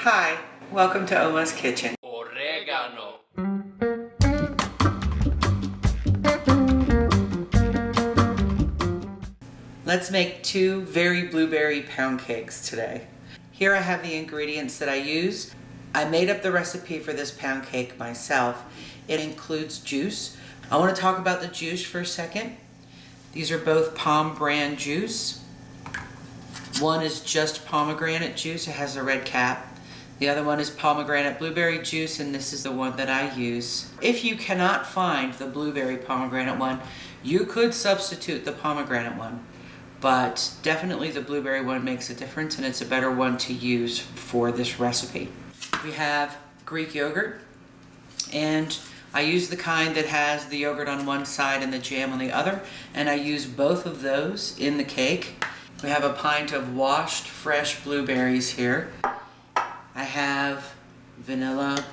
Hi, welcome to Oma's Kitchen. Oregano. Let's make 2 very blueberry pound cakes today. Here I have the ingredients that I use. I made up the recipe for this pound cake myself. It includes juice. I want to talk about the juice for a second. These are both Palm brand juice. One is just pomegranate juice, it has a red cap. The other one is pomegranate blueberry juice, and this is the one that I use. If you cannot find the blueberry pomegranate one, you could substitute the pomegranate one. But definitely the blueberry one makes a difference, and it's a better one to use for this recipe. We have Greek yogurt, and I use the kind that has the yogurt on one side and the jam on the other, and I use both of those in the cake. We have a pint of washed fresh blueberries here. I have vanilla,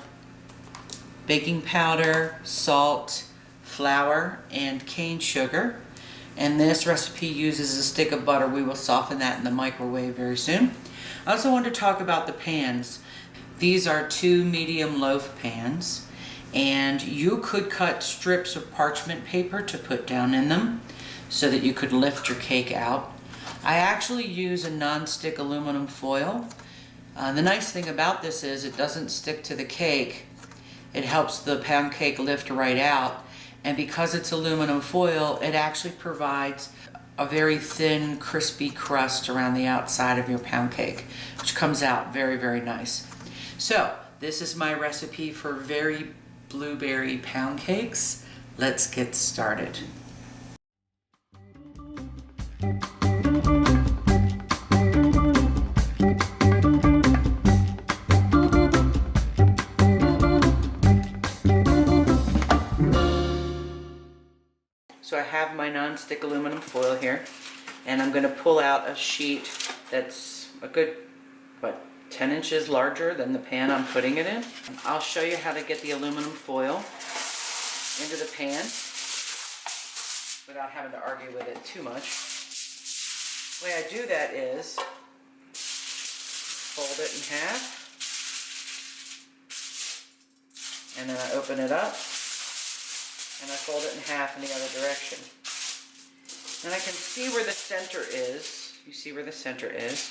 baking powder, salt, flour, and cane sugar. And this recipe uses a stick of butter. We will soften that in the microwave very soon. I also want to talk about the pans. These are 2 medium loaf pans, and you could cut strips of parchment paper to put down in them so that you could lift your cake out. I actually use a non-stick aluminum foil. The nice thing about this is it doesn't stick to the cake. It helps the pound cake lift right out, and because it's aluminum foil, it actually provides a very thin, crispy crust around the outside of your pound cake, which comes out very, very nice. So, this is my recipe for very blueberry pound cakes. Let's get started. So I have my non-stick aluminum foil here, and I'm going to pull out a sheet that's a good, 10 inches larger than the pan I'm putting it in. I'll show you how to get the aluminum foil into the pan without having to argue with it too much. The way I do that is fold it in half, and then I open it up, and I fold it in half in the other direction. And I can see where the center is. You see where the center is?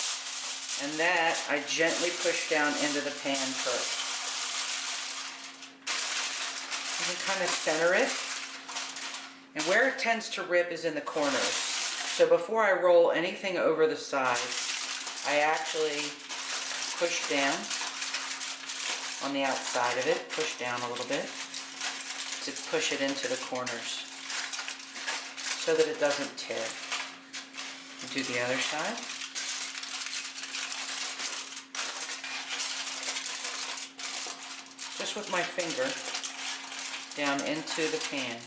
And that I gently push down into the pan first. You can kind of center it. And where it tends to rip is in the corners. So before I roll anything over the sides, I actually push down on the outside of it, push down a little bit, to push it into the corners so that it doesn't tear. And do the other side. Just with my finger down into the pan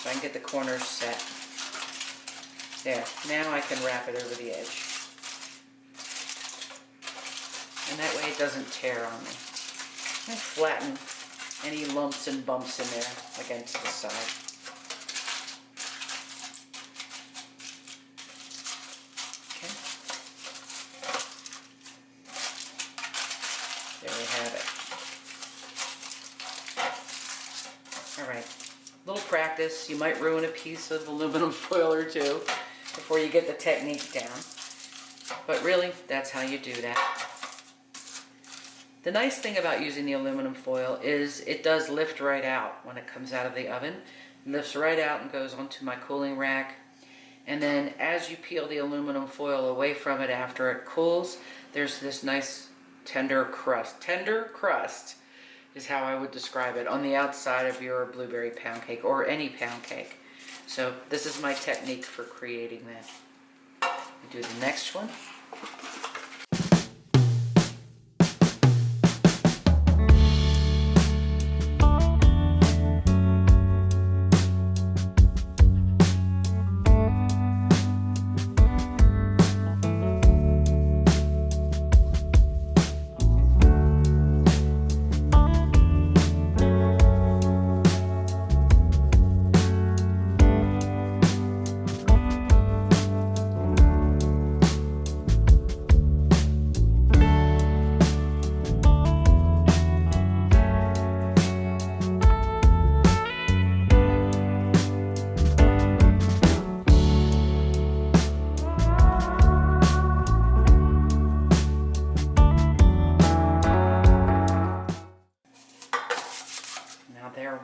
so I can get the corners set. There, now I can wrap it over the edge. And that way it doesn't tear on me. And flatten any lumps and bumps in there against the side. Okay. There we have it. Alright, a little practice. You might ruin a piece of aluminum foil or two before you get the technique down. But really, that's how you do that. The nice thing about using the aluminum foil is it does lift right out when it comes out of the oven. It lifts right out and goes onto my cooling rack. And then as you peel the aluminum foil away from it after it cools, there's this nice tender crust. Tender crust is how I would describe it on the outside of your blueberry pound cake or any pound cake. So this is my technique for creating that. Do the next one.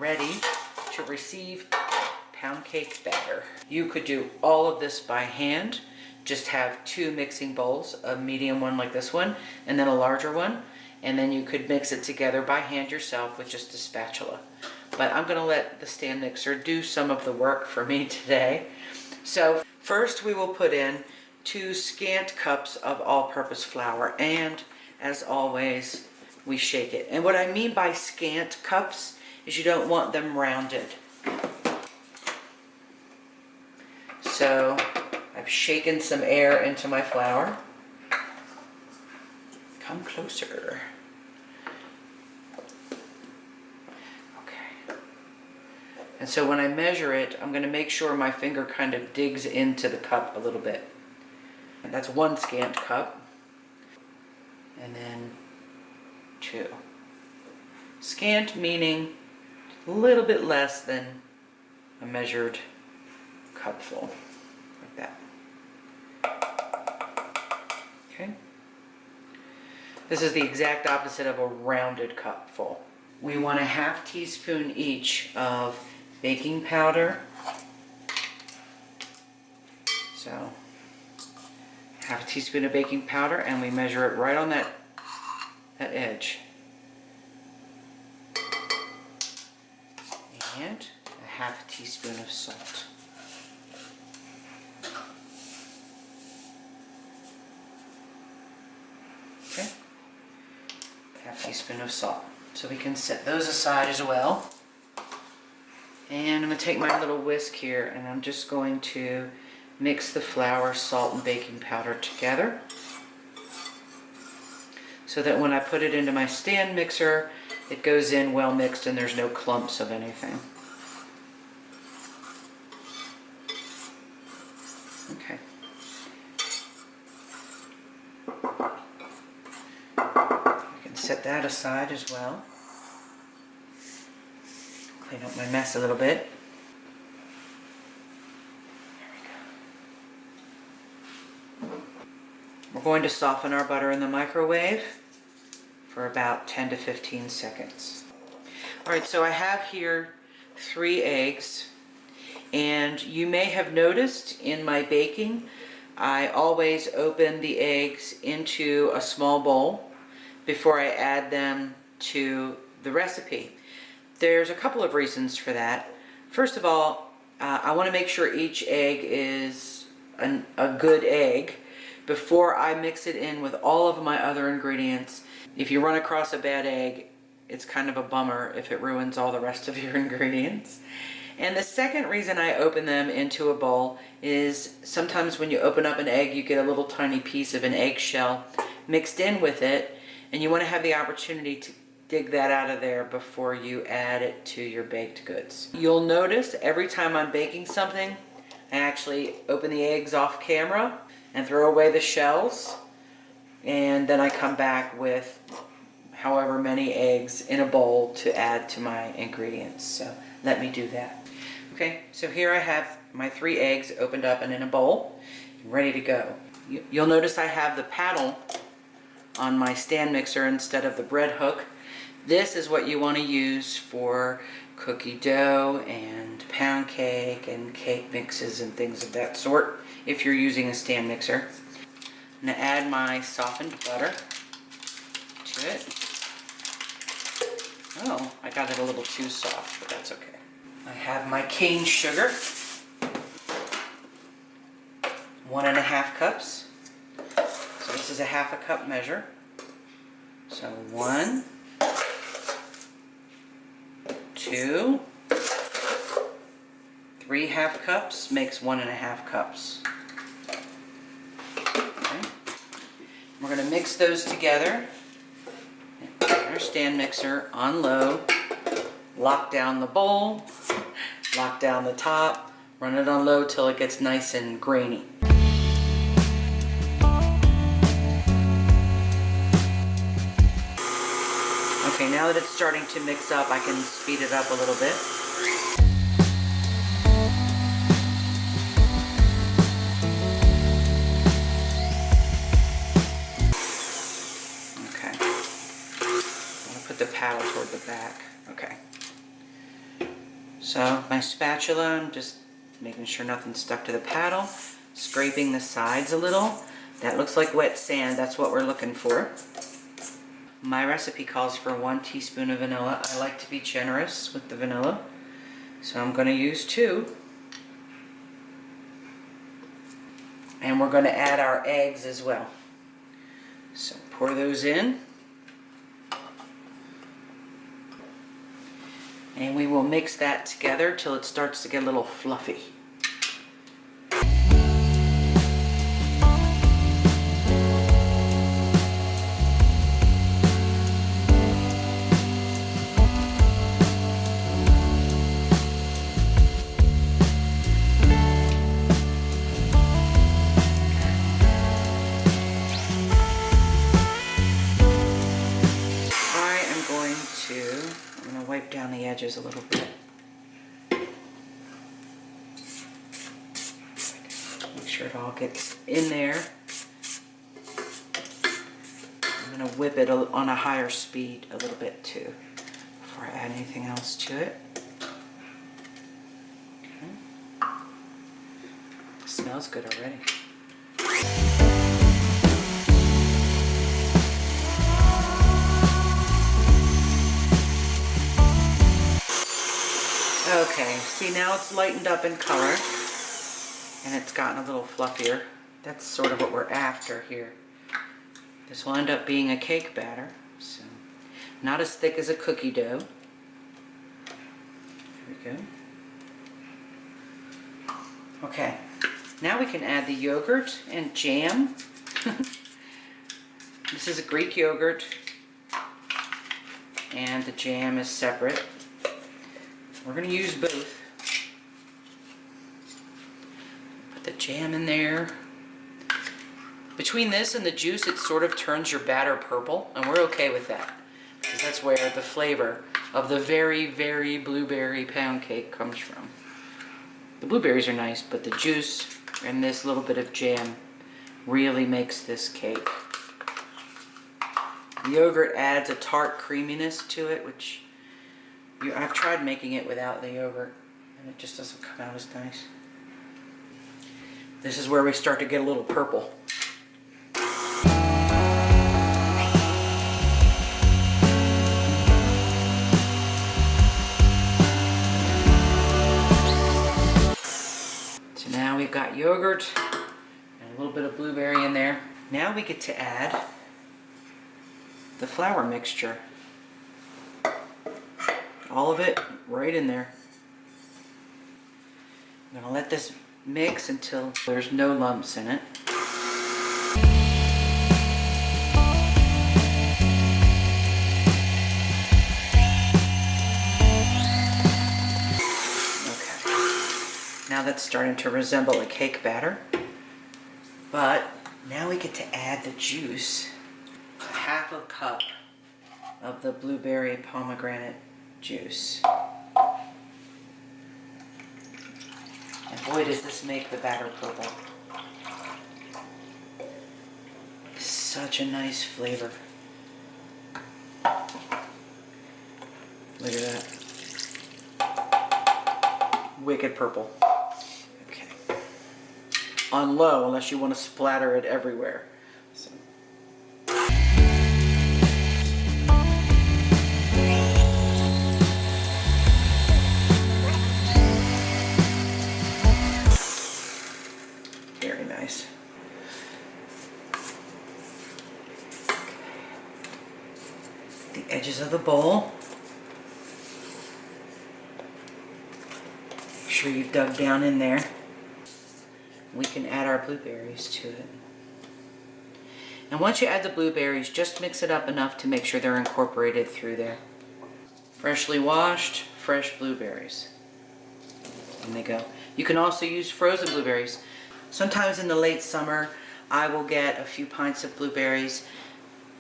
ready to receive pound cake batter. You could do all of this by hand. Just have 2 mixing bowls, a medium one like this one, and then a larger one. And then you could mix it together by hand yourself with just a spatula. But I'm gonna let the stand mixer do some of the work for me today. So first we will put in 2 scant cups of all-purpose flour, and as always, we shake it. And what I mean by scant cups is you don't want them rounded. So I've shaken some air into my flour. Come closer. Okay. And so when I measure it, I'm going to make sure my finger kind of digs into the cup a little bit. And that's 1 scant cup. And then 2. Scant meaning a little bit less than a measured cupful, like that. Okay. This is the exact opposite of a rounded cupful. We want a ½ teaspoon each of baking powder. So, ½ teaspoon of baking powder, and we measure it right on that edge. And a ½ teaspoon of salt. Okay. ½ teaspoon of salt. So we can set those aside as well. And I'm going to take my little whisk here, and I'm just going to mix the flour, salt, and baking powder together so that when I put it into my stand mixer, it goes in well mixed and there's no clumps of anything. Okay. I can set that aside as well. Clean up my mess a little bit. We're going to soften our butter in the microwave for about 10 to 15 seconds. Alright, so I have here 3 eggs, and you may have noticed in my baking I always open the eggs into a small bowl before I add them to the recipe. There's a couple of reasons for that. First of all, I want to make sure each egg is a good egg before I mix it in with all of my other ingredients. If you run across a bad egg, it's kind of a bummer if it ruins all the rest of your ingredients. And the second reason I open them into a bowl is sometimes when you open up an egg, you get a little tiny piece of an eggshell mixed in with it, and you want to have the opportunity to dig that out of there before you add it to your baked goods. You'll notice every time I'm baking something, I actually open the eggs off camera and throw away the shells, and then I come back with however many eggs in a bowl to add to my ingredients. So let me do that. Okay, so here I have my 3 eggs opened up and in a bowl, ready to go. You'll notice I have the paddle on my stand mixer instead of the bread hook. This is what you want to use for cookie dough and pound cake and cake mixes and things of that sort if you're using a stand mixer. I'm going to add my softened butter to it. Oh, I got it a little too soft, but that's okay. I have my cane sugar, 1½ cups. So this is a ½ cup measure. So 1, 2, 3 ½ cups makes 1½ cups. Okay. We're going to mix those together. Our stand mixer on low. Lock down the bowl. Lock down the top. Run it on low till it gets nice and grainy. Okay, now that it's starting to mix up, I can speed it up a little bit. Okay. I'm going to put the paddle toward the back. Okay. So my spatula, I'm just making sure nothing's stuck to the paddle, scraping the sides a little. That looks like wet sand, that's what we're looking for. My recipe calls for 1 teaspoon of vanilla. I like to be generous with the vanilla, so I'm going to use 2. And we're going to add our eggs as well. So pour those in. And we will mix that together till it starts to get a little fluffy. I'm going to wipe down the edges a little bit. Make sure it all gets in there. I'm going to whip it on a higher speed a little bit too before I add anything else to it. Okay. It smells good already. Okay, see now it's lightened up in color and it's gotten a little fluffier. That's sort of what we're after here. This will end up being a cake batter, so not as thick as a cookie dough. There we go. Okay, now we can add the yogurt and jam. This is a Greek yogurt and the jam is separate. We're going to use both. Put the jam in there. Between this and the juice, it sort of turns your batter purple, and we're okay with that, because that's where the flavor of the very, very blueberry pound cake comes from. The blueberries are nice, but the juice and this little bit of jam really makes this cake. The yogurt adds a tart creaminess to it, which I've tried making it without the yogurt, and it just doesn't come out as nice. This is where we start to get a little purple. So now we've got yogurt and a little bit of blueberry in there. Now we get to add the flour mixture. All of it right in there. I'm going to let this mix until there's no lumps in it. Okay. Now that's starting to resemble a cake batter. But now we get to add the juice. Half a cup of the blueberry pomegranate juice. And boy, does this make the batter purple. Such a nice flavor. Look at that. Wicked purple. Okay. On low, unless you want to splatter it everywhere. So. Very nice. The edges of the bowl. Make sure you've dug down in there. We can add our blueberries to it. And once you add the blueberries, just mix it up enough to make sure they're incorporated through there. Freshly washed, fresh blueberries. In they go. You can also use frozen blueberries. Sometimes in the late summer, I will get a few pints of blueberries,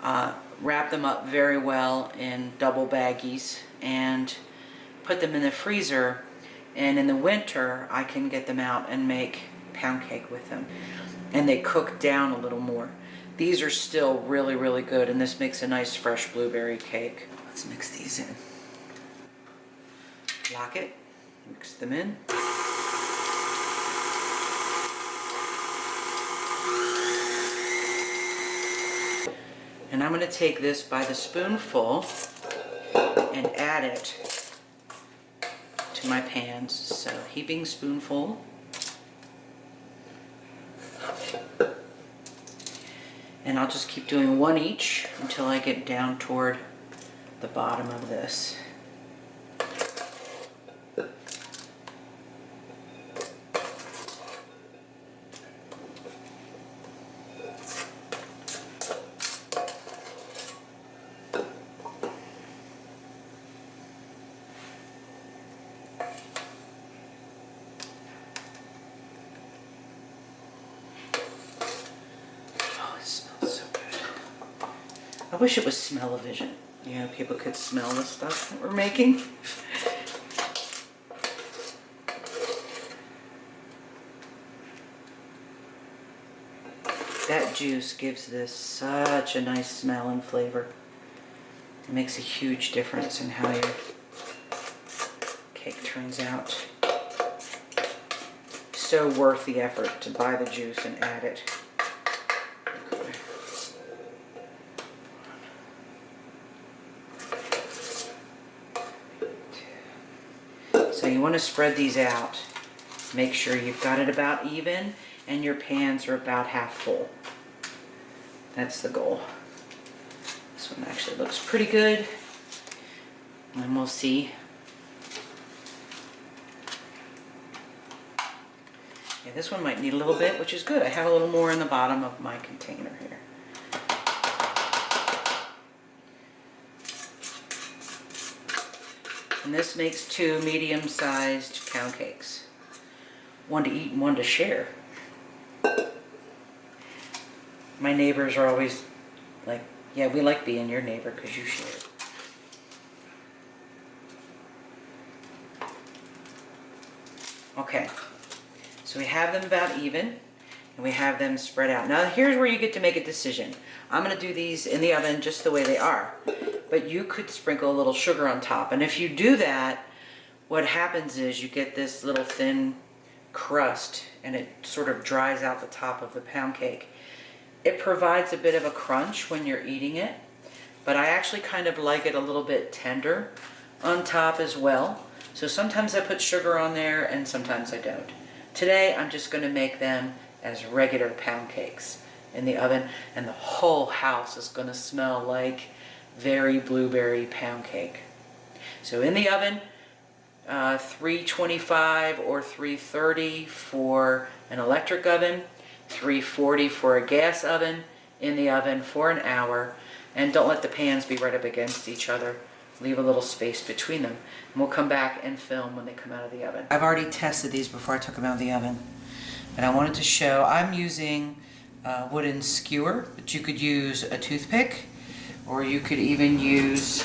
wrap them up very well in double baggies, and put them in the freezer. And in the winter, I can get them out and make pound cake with them. And they cook down a little more. These are still really, really good, and this makes a nice fresh blueberry cake. Let's mix these in. Lock it. Mix them in. And I'm going to take this by the spoonful and add it to my pans. So heaping spoonful. And I'll just keep doing one each until I get down toward the bottom of this. I wish it was smell-o-vision. You know, people could smell the stuff that we're making. That juice gives this such a nice smell and flavor. It makes a huge difference in how your cake turns out. So worth the effort to buy the juice and add it. So you want to spread these out. Make sure you've got it about even and your pans are about half full. That's the goal. This one actually looks pretty good. And we'll see. Yeah, this one might need a little bit, which is good. I have a little more in the bottom of my container here. And this makes 2 medium-sized pound cakes. One to eat and one to share. My neighbors are always like, yeah, we like being your neighbor because you share. Okay, so we have them about even and we have them spread out. Now here's where you get to make a decision. I'm going to do these in the oven just the way they are. But you could sprinkle a little sugar on top. And if you do that, what happens is you get this little thin crust and it sort of dries out the top of the pound cake. It provides a bit of a crunch when you're eating it, but I actually kind of like it a little bit tender on top as well. So sometimes I put sugar on there and sometimes I don't. Today I'm just going to make them as regular pound cakes in the oven, and the whole house is going to smell like very blueberry pound cake. So in the oven, 325 or 330 for an electric oven, 340 for a gas oven, in the oven for an hour. And don't let the pans be right up against each other. Leave a little space between them. And we'll come back and film when they come out of the oven. I've already tested these before I took them out of the oven. And I wanted to show, I'm using a wooden skewer, but you could use a toothpick, or you could even use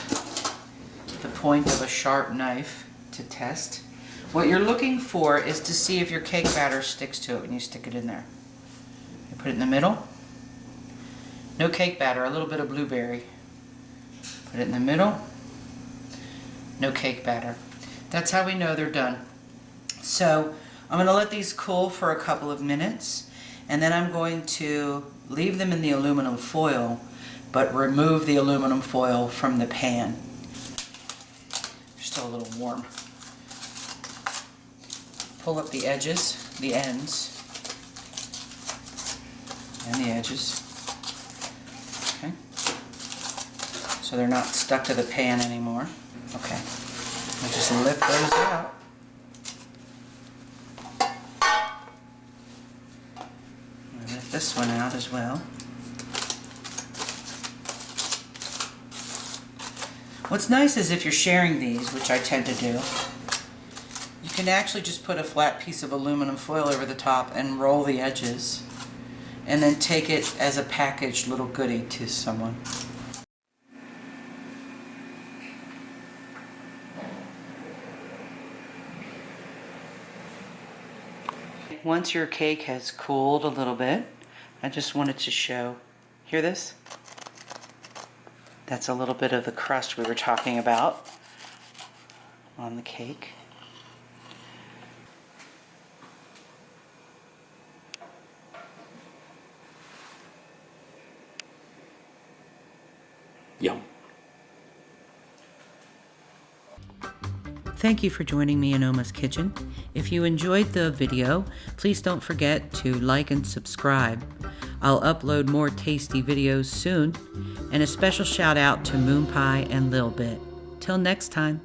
the point of a sharp knife to test. What you're looking for is to see if your cake batter sticks to it when you stick it in there. You put it in the middle. No cake batter, a little bit of blueberry. Put it in the middle. No cake batter. That's how we know they're done. So I'm going to let these cool for a couple of minutes, and then I'm going to leave them in the aluminum foil, but remove the aluminum foil from the pan. They're still a little warm. Pull up the edges, the ends, and the edges. Okay. So they're not stuck to the pan anymore. Okay. I'll just lift those out. I'll lift this one out as well. What's nice is if you're sharing these, which I tend to do, you can actually just put a flat piece of aluminum foil over the top and roll the edges, and then take it as a packaged little goodie to someone. Once your cake has cooled a little bit, I just wanted to show, hear this? That's a little bit of the crust we were talking about on the cake. Yum. Thank you for joining me in Oma's Kitchen. If you enjoyed the video, please don't forget to like and subscribe. I'll upload more tasty videos soon, and a special shout out to Moon Pie and Lil Bit. Till next time.